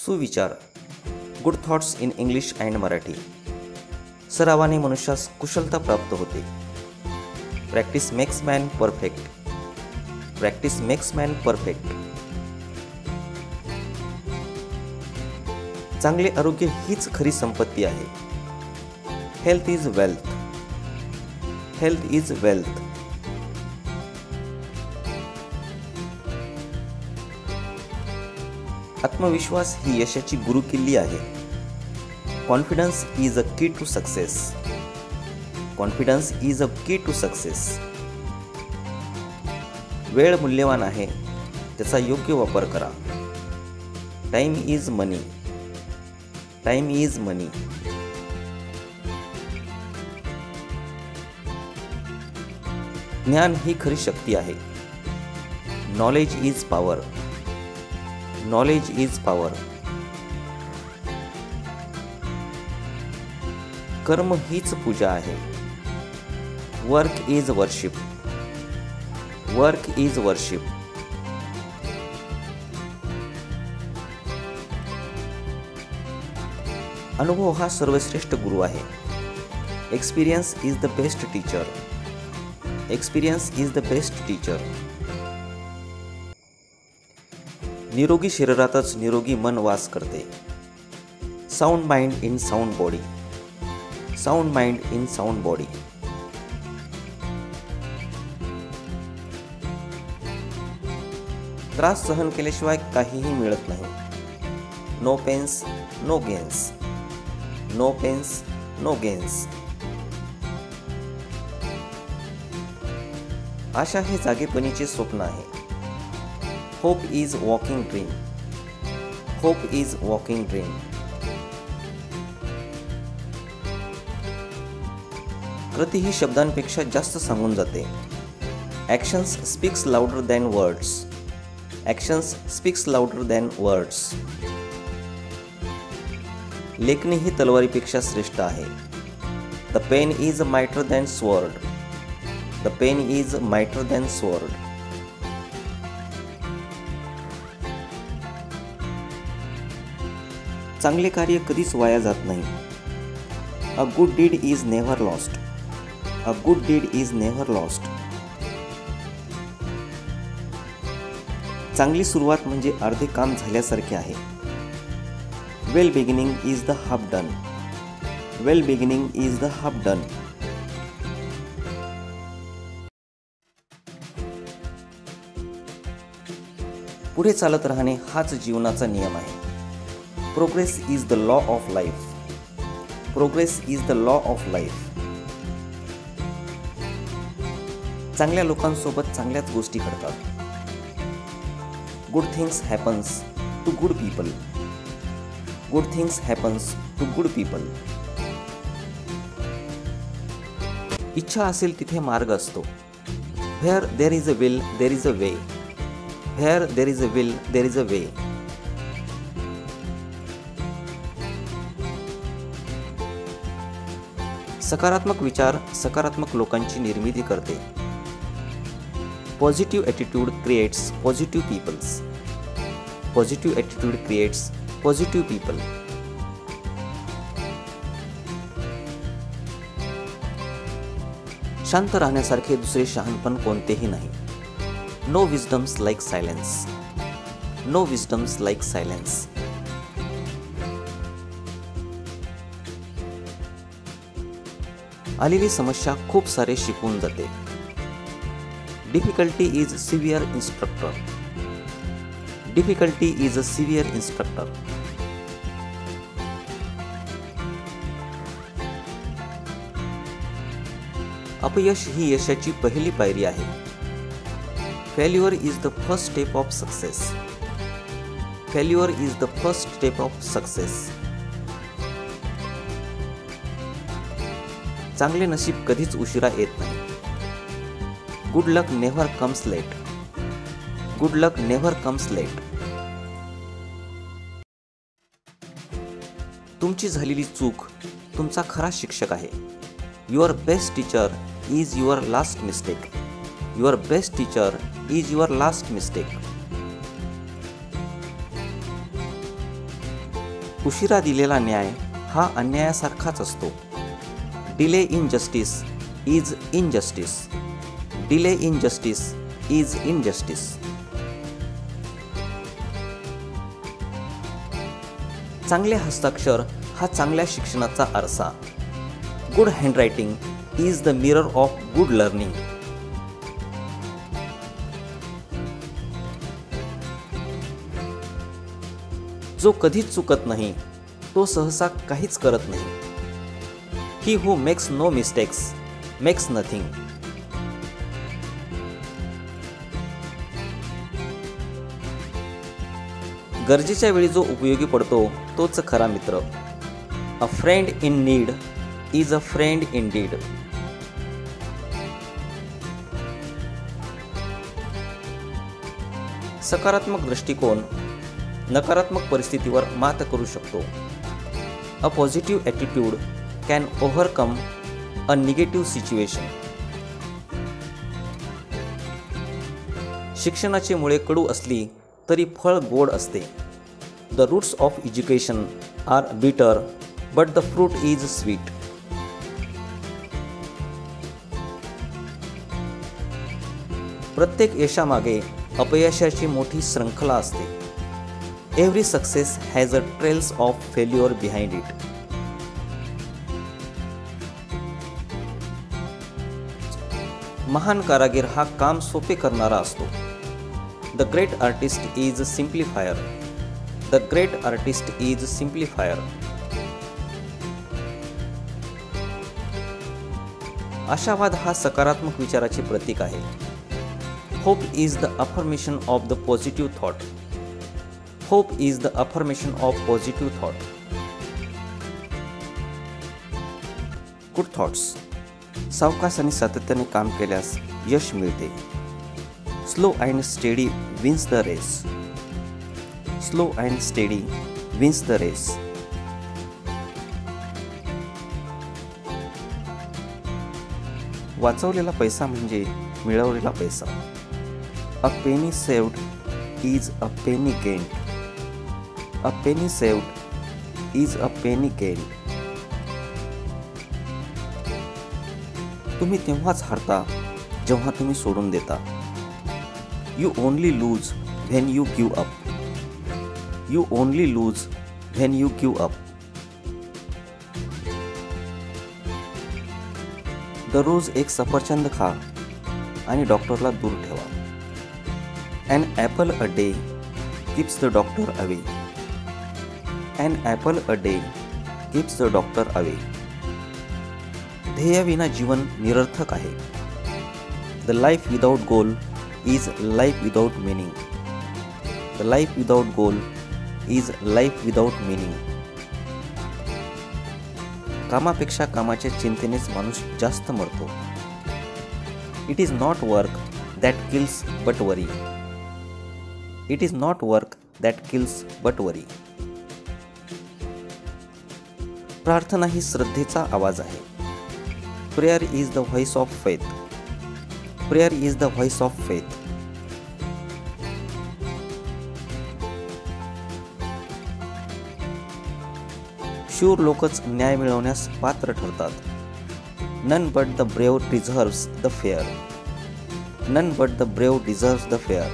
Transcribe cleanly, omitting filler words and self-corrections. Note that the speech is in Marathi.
सुविचार, good thoughts in English and Marathi. सरावाने मनुष्यास कुशलता प्राप्त होते. Practice makes man perfect. Practice makes man perfect. चांगले आरोग्य हीच खरी संपत्ती आहे. Health is wealth. Health is wealth. आत्मविश्वास ही यशाची गुरुकिल्ली आहे. Confidence is a key to success. Confidence is a key to success. वेळ मूल्यवान आहे, त्याचा योग्य वापर करा. Time is money. Time is money. ज्ञान ही खरी शक्ती आहे. Knowledge is power. Knowledge is power. कर्म हीच पूजा आहे. Work is worship. Work is worship. अनुभव हा सर्वश्रेष्ठ गुरु आहे. Experience is the best teacher. Experience is the best teacher. निरोगी शरीरातच निरोगी मन वास करते. Sound mind in sound body. Sound mind in sound body. त्रास सहन केल्याशिवाय काहीही मिळत नाही. No pains no gains. No pains no gains. आशा हे जागेपणीचे स्वप्न आहे. Hope is walking dream. Hope is walking dream. कृती ही शब्दांपेक्षा जास्त सांगून जाते. Actions speaks louder than words. Actions speaks louder than words. लेखणी ही तलवारीपेक्षा श्रेष्ठ आहे. The pen is mightier than sword. The pen is mightier than sword. चांगले कार्य कधीच वाया जात नाही. A good deed is never lost. A good deed is never lost. चांगली सुरुवात म्हणजे अर्धे काम झाल्यासारखे आहे. Well beginning is the half done. Well beginning is the half done. पुढे चालत राहणे हाच जीवनाचा नियम आहे. Progress is the law of life. Progress is the law of life. चांगल्या लोकांसोबत चांगल्याच गोष्टी घडतात. Good things happens to good people. Good things happens to good people. इच्छा असेल तिथे मार्ग असतो. Where there is a will there is a way. Where there is a will there is a way. सकारात्मक विचार सकारात्मक लोकांची निर्मिती करते. Positive attitude creates positive peoples. Positive attitude creates positive people. शांत राहण्यासारखे दुसरे शहाणपण कोणतेही नाही. No wisdoms like silence. No wisdoms like silence. आलेली समस्या खूप सारे शिकवून जाते. Difficulty is severe instructor. Difficulty is a severe instructor. अपयश ही यशाची पहिली पायरी आहे. Failure is the first step of success. Failure is the first step of success. चांगले नशीब कधीच उशिरा येत नाही. गुड लक नेव्हर कम्स लेट. गुड लक नेव्हर कम्स लेट. तुमची झालेली चूक तुमचा खरा शिक्षक आहे. Your best teacher is your last mistake. Your best teacher is your last mistake. उशिरा दिलेला न्याय हा अन्यायासारखाच असतो. Delay in justice is injustice. Delay in justice is injustice. चांगले हस्ताक्षर हा चांगल्या शिक्षणाचा आरसा. Good handwriting is the mirror of good learning. जो कधीच चुकत नाही तो सहसा काहीच करत नाही. He who makes no mistakes makes nothing. गरजेच्या वेळी जो उपयोगी पडतो तोच खरा मित्र. A friend in need is a friend in deed. सकारात्मक दृष्टिकोन नकारात्मक परिस्थितीवर मात करू शकतो. A positive attitude can overcome a negative situation. शिक्षणाची मुळे कडू असली तरी फळ गोड असते. The roots of education are bitter but the fruit is sweet. प्रत्येक यशामागे अपयशाची मोठी शृंखला असते. Every success has a trails of failure behind it. महान कारागीर हा काम सोपे करणारा असतो. The great artist is simplifier. The great artist is simplifier. आशावाद हा सकारात्मक विचाराचे प्रतीक आहे. Hope is the affirmation of the positive thought. Hope is the affirmation of positive thought. Good thoughts. सावकाश आणि सातत्याने काम केल्यास यश मिळते. Slow and steady wins the race. Slow and steady wins the race. वाचवलेला पैसा म्हणजे मिळवलेला पैसा. A penny saved is a penny gained. A penny saved is a penny gained. तुम्ही तेव्हाच हारता जेव्हा तुम्ही सोडून देता. You only lose when you give up. You only lose when you give up. दररोज एक सफरचंद खा आणि डॉक्टरला दूर ठेवा. An apple a day keeps the doctor away. An apple a day keeps the doctor away. ध्येयाविना जीवन निरर्थक आहे. The life without goal is life without meaning. The life without goal is life without meaning. कामापेक्षा कामाच्या चिंतेनेच माणूस जास्त मरतो. It is not work that kills but worry. It is not work that kills but worry. प्रार्थना ही श्रद्धेचा आवाज आहे. Prayer is the voice of faith. Prayer is the voice of faith. शूर लोकच न्याय मिळवण्यास पात्र ठरतात. None but the brave deserves the fair. None but the brave deserves the fair.